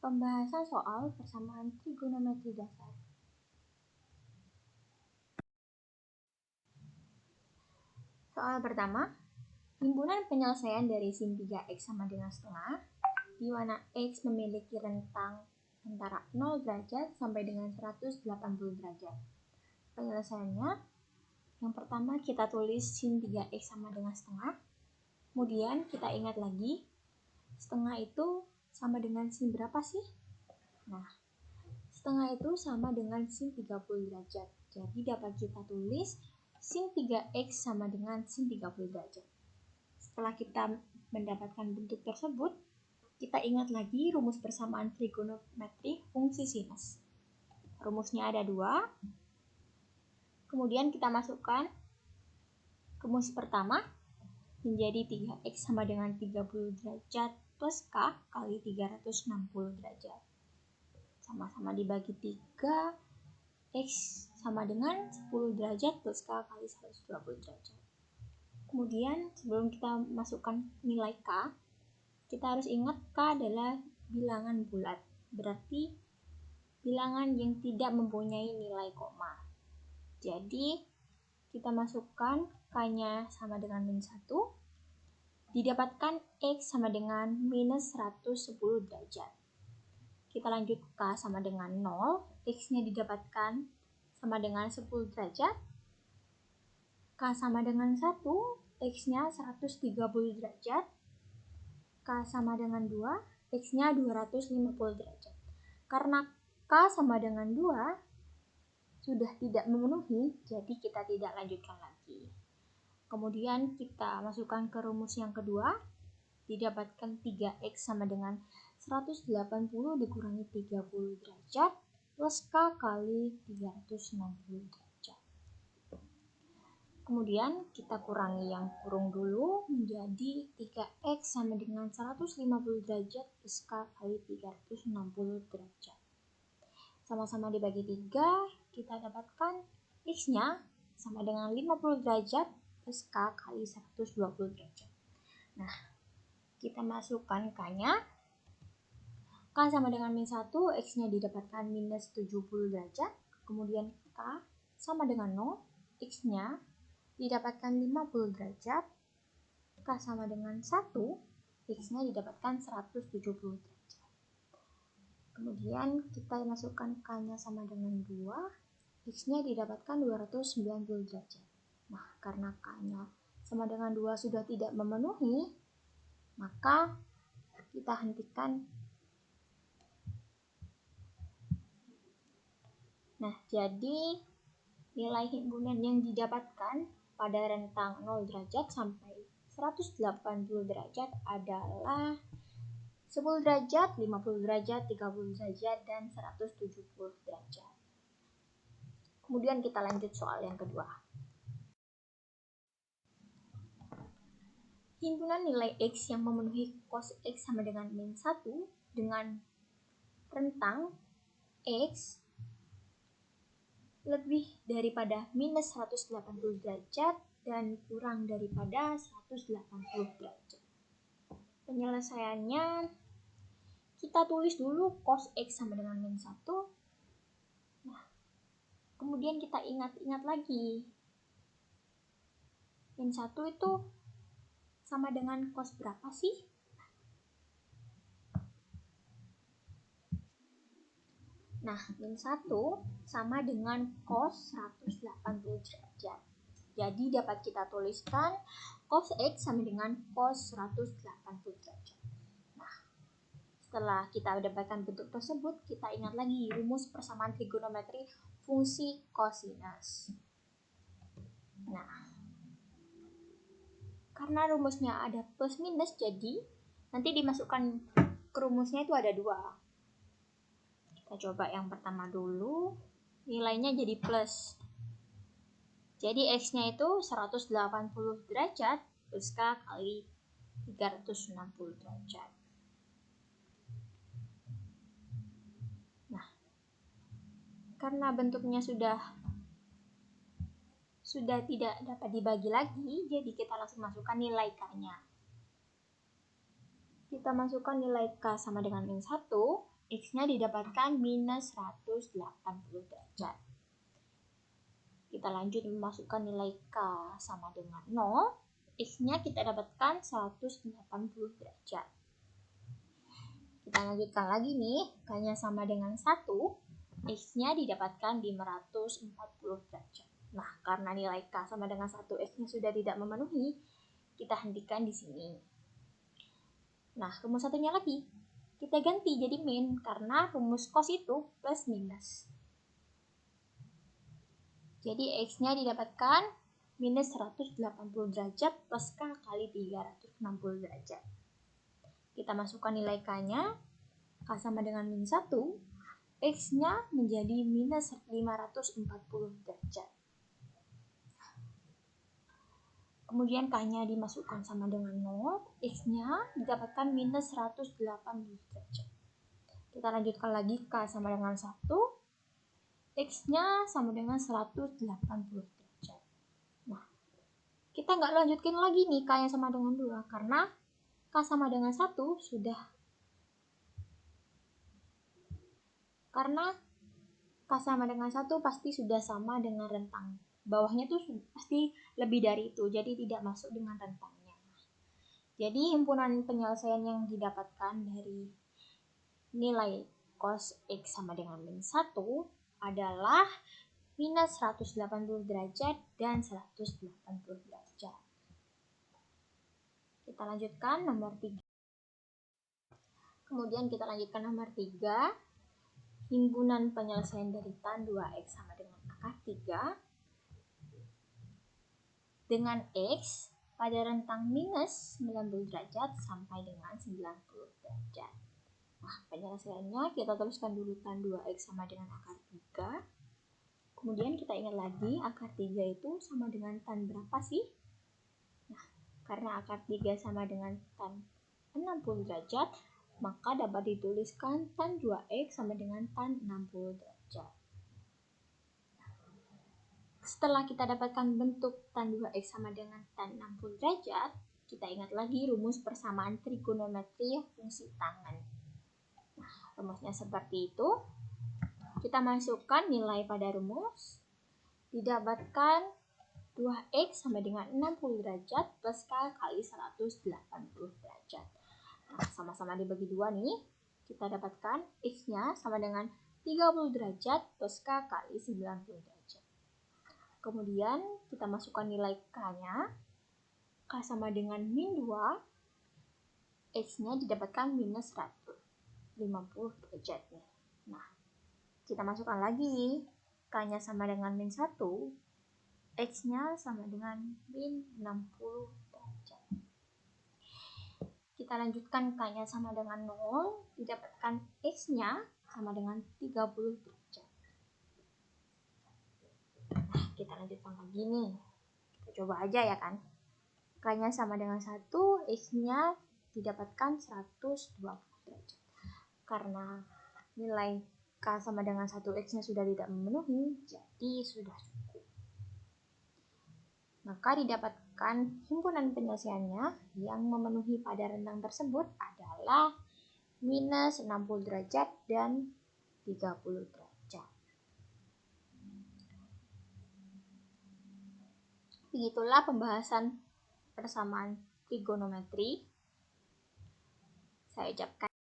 Pembahasan soal persamaan trigonometri dasar. Soal pertama, himpunan penyelesaian dari sin 3x sama dengan setengah, di mana x memiliki rentang antara 0 derajat sampai dengan 180 derajat. Penyelesaiannya, yang pertama kita tulis sin 3x sama dengan setengah, kemudian kita ingat lagi, setengah itu sama dengan sin berapa sih? Nah, setengah itu sama dengan sin 30 derajat. Jadi dapat kita tulis sin 3x sama dengan sin 30 derajat. Setelah kita mendapatkan bentuk tersebut, kita ingat lagi rumus persamaan trigonometri fungsi sinus. Rumusnya ada 2. Kemudian kita masukkan rumus pertama menjadi 3x sama dengan 30 derajat plus k kali 360 derajat. Sama-sama dibagi 3, x sama dengan 10 derajat plus k kali 120 derajat. Kemudian sebelum kita masukkan nilai k, kita harus ingat k adalah bilangan bulat, berarti bilangan yang tidak mempunyai nilai koma. Jadi kita masukkan k-nya sama dengan min 1, didapatkan x sama dengan minus 110 derajat. Kita lanjut k sama dengan 0, x-nya didapatkan sama dengan 10 derajat, k sama dengan 1, x-nya 130 derajat, k sama dengan 2, x-nya 250 derajat. Karena k sama dengan 2 sudah tidak memenuhi, jadi kita tidak lanjutkan lagi. Kemudian kita masukkan ke rumus yang kedua, didapatkan 3x sama dengan 180 dikurangi 30 derajat plus k kali 360 derajat. Kemudian kita kurangi yang kurung dulu menjadi 3x sama dengan 150 derajat plus k kali 360 derajat. Sama-sama dibagi 3, kita dapatkan x-nya sama dengan 50 derajat plus k kali 120 derajat. Nah, kita masukkan k-nya. K sama dengan min 1, x-nya didapatkan minus 70 derajat. Kemudian k sama dengan 0, x-nya didapatkan 50 derajat. K sama dengan 1, x-nya didapatkan 170 derajat. Kemudian kita masukkan k-nya sama dengan 2, x-nya didapatkan 290 derajat. Nah, karena k-nya sama dengan 2 sudah tidak memenuhi, maka kita hentikan. Nah, jadi nilai himpunan yang didapatkan pada rentang 0 derajat sampai 180 derajat adalah 10 derajat, 50 derajat, 30 derajat, dan 170 derajat. Kemudian kita lanjut soal yang kedua. Himpunan nilai x yang memenuhi cos x sama dengan min 1 dengan rentang x lebih daripada minus 180 derajat dan kurang daripada 180 derajat. Penyelesaiannya, kita tulis dulu cos x sama dengan min 1. Nah, kemudian kita ingat-ingat lagi. Min 1 itu sama dengan cos berapa sih? Nah, min 1 sama dengan cos 180 derajat. Jadi dapat kita tuliskan cos x sama dengan cos 180 derajat. Nah, setelah kita mendapatkan bentuk tersebut, kita ingat lagi rumus persamaan trigonometri fungsi kosinus. Nah, karena rumusnya ada plus minus, jadi nanti dimasukkan ke rumusnya itu ada 2. Kita coba yang pertama dulu, nilainya jadi plus. Jadi x-nya itu 180 derajat plus k kali 360 derajat. Nah, karena bentuknya sudah tidak dapat dibagi lagi, jadi kita langsung masukkan nilai k-nya. Kita masukkan nilai k sama dengan min 1, X-nya didapatkan minus 180 derajat. Kita lanjut memasukkan nilai K sama dengan 0. X-nya kita dapatkan 180 derajat. Kita lanjutkan lagi nih, K-nya sama dengan 1. X-nya didapatkan 540 derajat. Nah, karena nilai K sama dengan 1, X-nya sudah tidak memenuhi, kita hentikan di sini. Nah, rumus satunya lagi, kita ganti jadi min, karena rumus cos itu plus minus. Jadi X-nya didapatkan minus 180 derajat plus K kali 360 derajat. Kita masukkan nilai K-nya, K sama dengan min 1, X-nya menjadi minus 540 derajat. Kemudian K-nya dimasukkan sama dengan 0, X-nya didapatkan minus 180 derajat. Kita lanjutkan lagi, K sama dengan 1, X-nya sama dengan 180 derajat. Nah, kita nggak lanjutkan lagi nih K-nya sama dengan 2, karena K sama dengan 1 sudah. Karena K sama dengan 1 pasti sudah sama dengan rentang. Bawahnya tuh pasti lebih dari itu, jadi tidak masuk dengan rentangnya. Jadi himpunan penyelesaian yang didapatkan dari nilai cos X sama dengan min 1 adalah minus 180 derajat dan 180 derajat. Kita lanjutkan nomor 3. Kemudian kita lanjutkan nomor 3. Himpunan penyelesaian dari tan 2X sama dengan akar 3 dengan X pada rentang minus 90 derajat sampai dengan 90 derajat. Nah, penyelesaiannya kita tuliskan dulu tan 2X sama dengan akar 3. Kemudian kita ingat lagi akar 3 itu sama dengan tan berapa sih? Nah, karena akar 3 sama dengan tan 60 derajat, maka dapat dituliskan tan 2X sama dengan tan 60 derajat. Setelah kita dapatkan bentuk tan 2X sama dengan tan 60 derajat, kita ingat lagi rumus persamaan trigonometri fungsi tangen. Nah, rumusnya seperti itu. Kita masukkan nilai pada rumus. Didapatkan 2X sama dengan 60 derajat plus K kali 180 derajat. Nah, sama-sama dibagi 2 nih. Kita dapatkan X-nya sama dengan 30 derajat plus K kali 90 derajat. Kemudian kita masukkan nilai K-nya. K sama dengan min 2. X-nya didapatkan minus 150 derajat nih. Nah, kita masukkan lagi. K-nya sama dengan min 1. X-nya sama dengan min 60 derajat. Kita lanjutkan K-nya sama dengan 0. Didapatkan X-nya sama dengan 30 derajat. Nah, kita lanjutkan lagi nih. Kita coba aja ya kan. K-nya sama dengan 1. X-nya didapatkan 120 derajat. Karena nilai K sama dengan 1 X-nya sudah tidak memenuhi, jadi sudah cukup. Maka didapatkan himpunan penyelesaiannya yang memenuhi pada rentang tersebut adalah minus 60 derajat dan 30 derajat. Begitulah pembahasan persamaan trigonometri. Saya ucapkan